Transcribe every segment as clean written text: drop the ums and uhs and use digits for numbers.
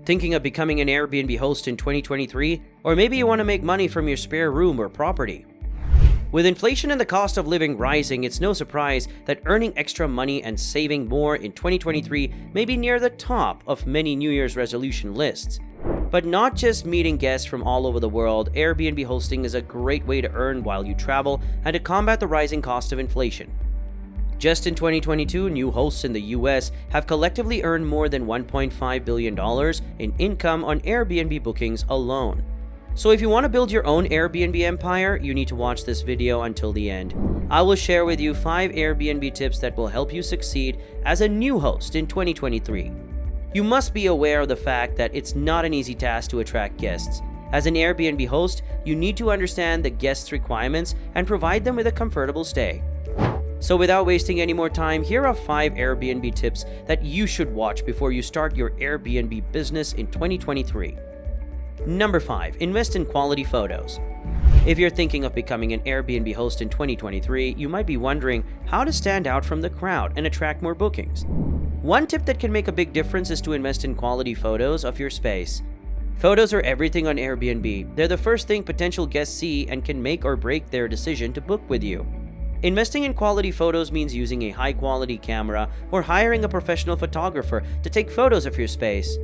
Thinking of becoming an Airbnb host in 2023? Or maybe you want to make money from your spare room or property? With inflation and the cost of living rising, it's no surprise that earning extra money and saving more in 2023 may be near the top of many New Year's resolution lists. But not just meeting guests from all over the world, Airbnb hosting is a great way to earn while you travel and to combat the rising cost of inflation. Just in 2022, new hosts in the US have collectively earned more than $1.5 billion in income on Airbnb bookings alone. So if you want to build your own Airbnb empire, you need to watch this video until the end. I will share with you 5 Airbnb tips that will help you succeed as a new host in 2023. You must be aware of the fact that it's not an easy task to attract guests. As an Airbnb host, you need to understand the guests' requirements and provide them with a comfortable stay. So without wasting any more time, here are 5 Airbnb tips that you should watch before you start your Airbnb business in 2023. Number 5. Invest in quality photos. If you're thinking of becoming an Airbnb host in 2023, you might be wondering how to stand out from the crowd and attract more bookings. One tip that can make a big difference is to invest in quality photos of your space. Photos are everything on Airbnb. They're the first thing potential guests see and can make or break their decision to book with you. Investing in quality photos means using a high-quality camera or hiring a professional photographer to take photos of your space.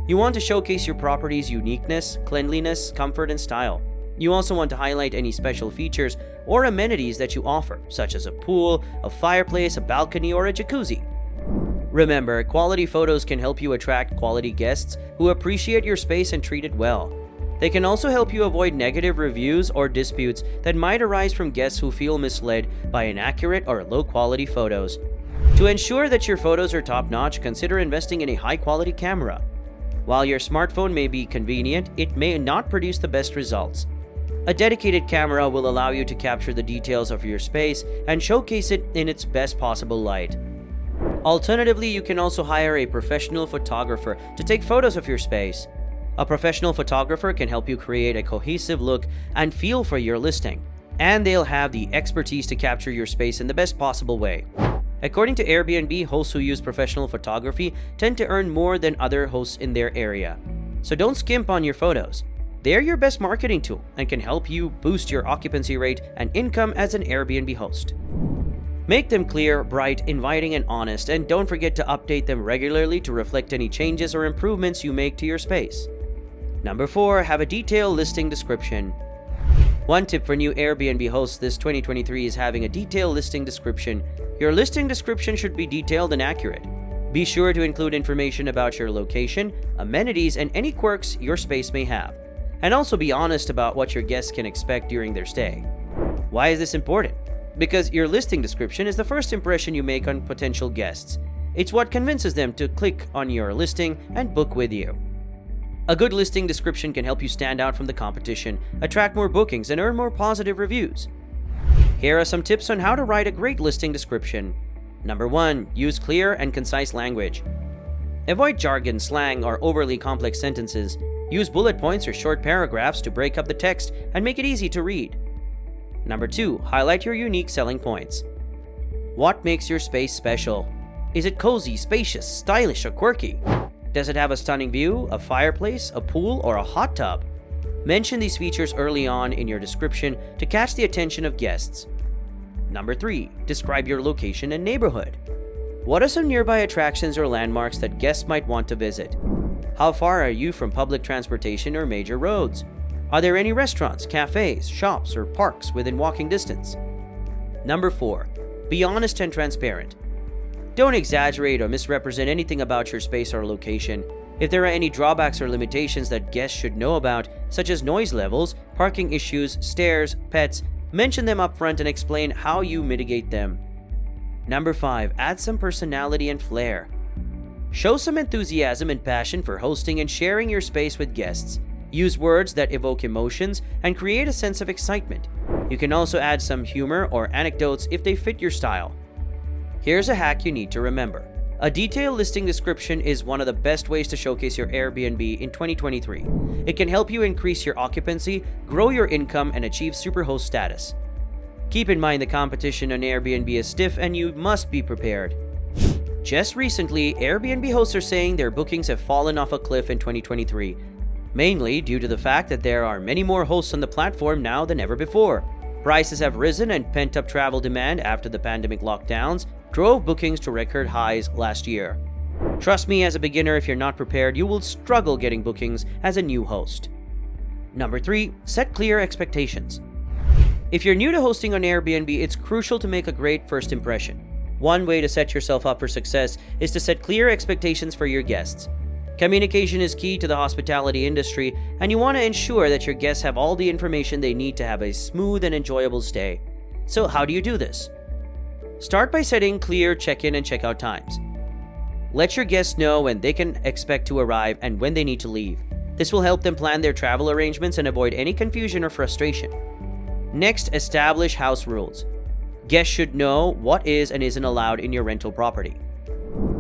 You want to showcase your property's uniqueness, cleanliness, comfort, and style. You also want to highlight any special features or amenities that you offer, such as a pool, a fireplace, a balcony, or a jacuzzi. Remember, quality photos can help you attract quality guests who appreciate your space and treat it well. They can also help you avoid negative reviews or disputes that might arise from guests who feel misled by inaccurate or low-quality photos. To ensure that your photos are top-notch, consider investing in a high-quality camera. While your smartphone may be convenient, it may not produce the best results. A dedicated camera will allow you to capture the details of your space and showcase it in its best possible light. Alternatively, you can also hire a professional photographer to take photos of your space. A professional photographer can help you create a cohesive look and feel for your listing, and they'll have the expertise to capture your space in the best possible way. According to Airbnb, hosts who use professional photography tend to earn more than other hosts in their area. So don't skimp on your photos. They're your best marketing tool and can help you boost your occupancy rate and income as an Airbnb host. Make them clear, bright, inviting, and honest, and don't forget to update them regularly to reflect any changes or improvements you make to your space. Number 4. Have a detailed listing description. One tip for new Airbnb hosts this 2023 is having a detailed listing description. Your listing description should be detailed and accurate. Be sure to include information about your location, amenities, and any quirks your space may have. And also be honest about what your guests can expect during their stay. Why is this important? Because your listing description is the first impression you make on potential guests. It's what convinces them to click on your listing and book with you. A good listing description can help you stand out from the competition, attract more bookings, and earn more positive reviews. Here are some tips on how to write a great listing description. Number 1. Use clear and concise language. Avoid jargon, slang, or overly complex sentences. Use bullet points or short paragraphs to break up the text and make it easy to read. Number 2. Highlight your unique selling points. What makes your space special? Is it cozy, spacious, stylish, or quirky? Does it have a stunning view, a fireplace, a pool, or a hot tub? Mention these features early on in your description to catch the attention of guests. Number 3. Describe your location and neighborhood. What are some nearby attractions or landmarks that guests might want to visit? How far are you from public transportation or major roads? Are there any restaurants, cafes, shops, or parks within walking distance? Number 4. Be honest and transparent. Don't exaggerate or misrepresent anything about your space or location. If there are any drawbacks or limitations that guests should know about, such as noise levels, parking issues, stairs, pets, mention them up front and explain how you mitigate them. Number 5. Add some personality and flair. Show some enthusiasm and passion for hosting and sharing your space with guests. Use words that evoke emotions and create a sense of excitement. You can also add some humor or anecdotes if they fit your style. Here's a hack you need to remember. A detailed listing description is one of the best ways to showcase your Airbnb in 2023. It can help you increase your occupancy, grow your income, and achieve superhost status. Keep in mind the competition on Airbnb is stiff and you must be prepared. Just recently, Airbnb hosts are saying their bookings have fallen off a cliff in 2023, mainly due to the fact that there are many more hosts on the platform now than ever before. Prices have risen and pent-up travel demand after the pandemic lockdowns drove bookings to record highs last year. Trust me, as a beginner, if you're not prepared, you will struggle getting bookings as a new host. Number 3, set clear expectations. If you're new to hosting on Airbnb, it's crucial to make a great first impression. One way to set yourself up for success is to set clear expectations for your guests. Communication is key to the hospitality industry, and you want to ensure that your guests have all the information they need to have a smooth and enjoyable stay. So how do you do this? Start by setting clear check-in and check-out times. Let your guests know when they can expect to arrive and when they need to leave. This will help them plan their travel arrangements and avoid any confusion or frustration. Next, establish house rules. Guests should know what is and isn't allowed in your rental property.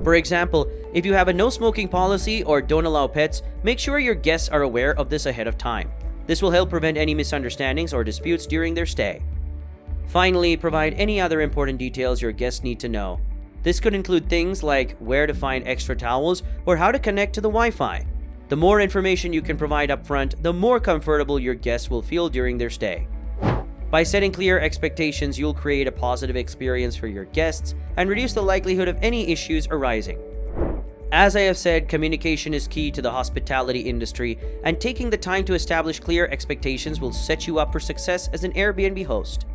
For example, if you have a no smoking policy or don't allow pets, make sure your guests are aware of this ahead of time. This will help prevent any misunderstandings or disputes during their stay. Finally, provide any other important details your guests need to know. This could include things like where to find extra towels or how to connect to the Wi-Fi. The more information you can provide up front, the more comfortable your guests will feel during their stay. By setting clear expectations, you'll create a positive experience for your guests and reduce the likelihood of any issues arising. As I have said, communication is key to the hospitality industry, and taking the time to establish clear expectations will set you up for success as an Airbnb host.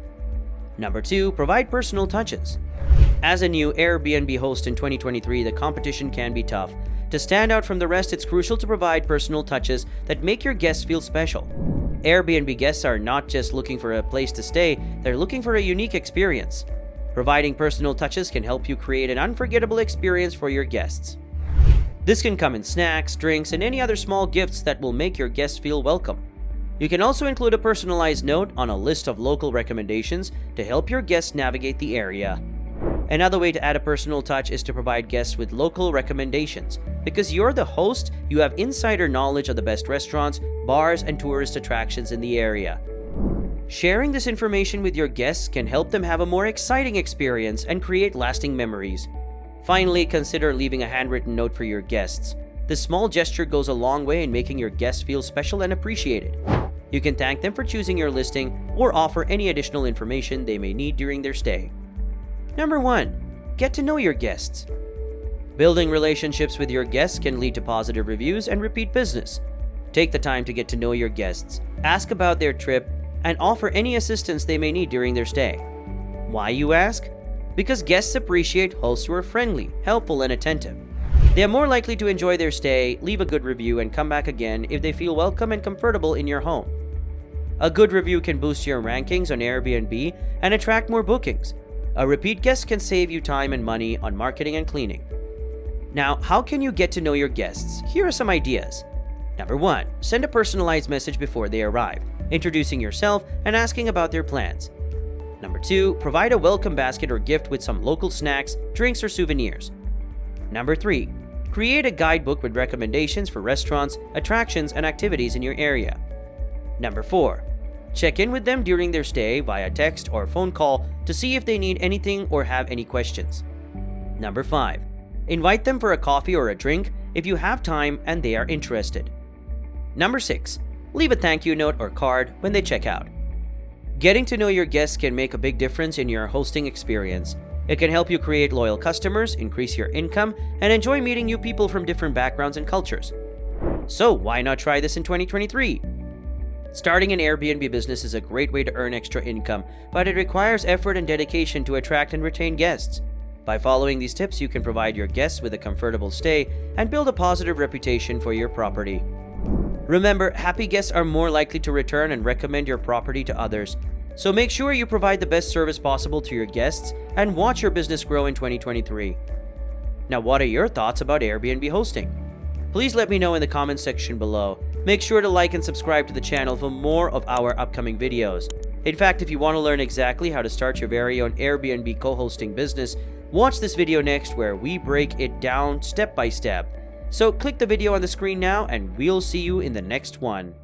Number 2, provide personal touches. As a new Airbnb host in 2023, the competition can be tough. To stand out from the rest, it's crucial to provide personal touches that make your guests feel special. Airbnb guests are not just looking for a place to stay, they're looking for a unique experience. Providing personal touches can help you create an unforgettable experience for your guests. This can come in snacks, drinks, and any other small gifts that will make your guests feel welcome. You can also include a personalized note on a list of local recommendations to help your guests navigate the area. Another way to add a personal touch is to provide guests with local recommendations. Because you're the host, you have insider knowledge of the best restaurants, bars, and tourist attractions in the area. Sharing this information with your guests can help them have a more exciting experience and create lasting memories. Finally, consider leaving a handwritten note for your guests. This small gesture goes a long way in making your guests feel special and appreciated. You can thank them for choosing your listing or offer any additional information they may need during their stay. Number 1, get to know your guests. Building relationships with your guests can lead to positive reviews and repeat business. Take the time to get to know your guests, ask about their trip, and offer any assistance they may need during their stay. Why, you ask? Because guests appreciate hosts who are friendly, helpful, and attentive. They are more likely to enjoy their stay, leave a good review, and come back again if they feel welcome and comfortable in your home. A good review can boost your rankings on Airbnb and attract more bookings. A repeat guest can save you time and money on marketing and cleaning. Now, how can you get to know your guests? Here are some ideas. Number 1, send a personalized message before they arrive, introducing yourself and asking about their plans. Number 2, provide a welcome basket or gift with some local snacks, drinks, or souvenirs. Number 3, create a guidebook with recommendations for restaurants, attractions, and activities in your area. Number 4, check in with them during their stay via text or phone call to see if they need anything or have any questions. Number 5, invite them for a coffee or a drink if you have time and they are interested. Number 6, leave a thank you note or card when they check out. Getting to know your guests can make a big difference in your hosting experience. It can help you create loyal customers, increase your income, and enjoy meeting new people from different backgrounds and cultures. So why not try this in 2023? Starting an Airbnb business is a great way to earn extra income, but it requires effort and dedication to attract and retain guests. By following these tips, you can provide your guests with a comfortable stay and build a positive reputation for your property. Remember, happy guests are more likely to return and recommend your property to others. So make sure you provide the best service possible to your guests and watch your business grow in 2023. Now, what are your thoughts about Airbnb hosting? Please let me know in the comments section below. Make sure to like and subscribe to the channel for more of our upcoming videos. In fact, if you want to learn exactly how to start your very own Airbnb co-hosting business, watch this video next where we break it down step by step. So click the video on the screen now and we'll see you in the next one.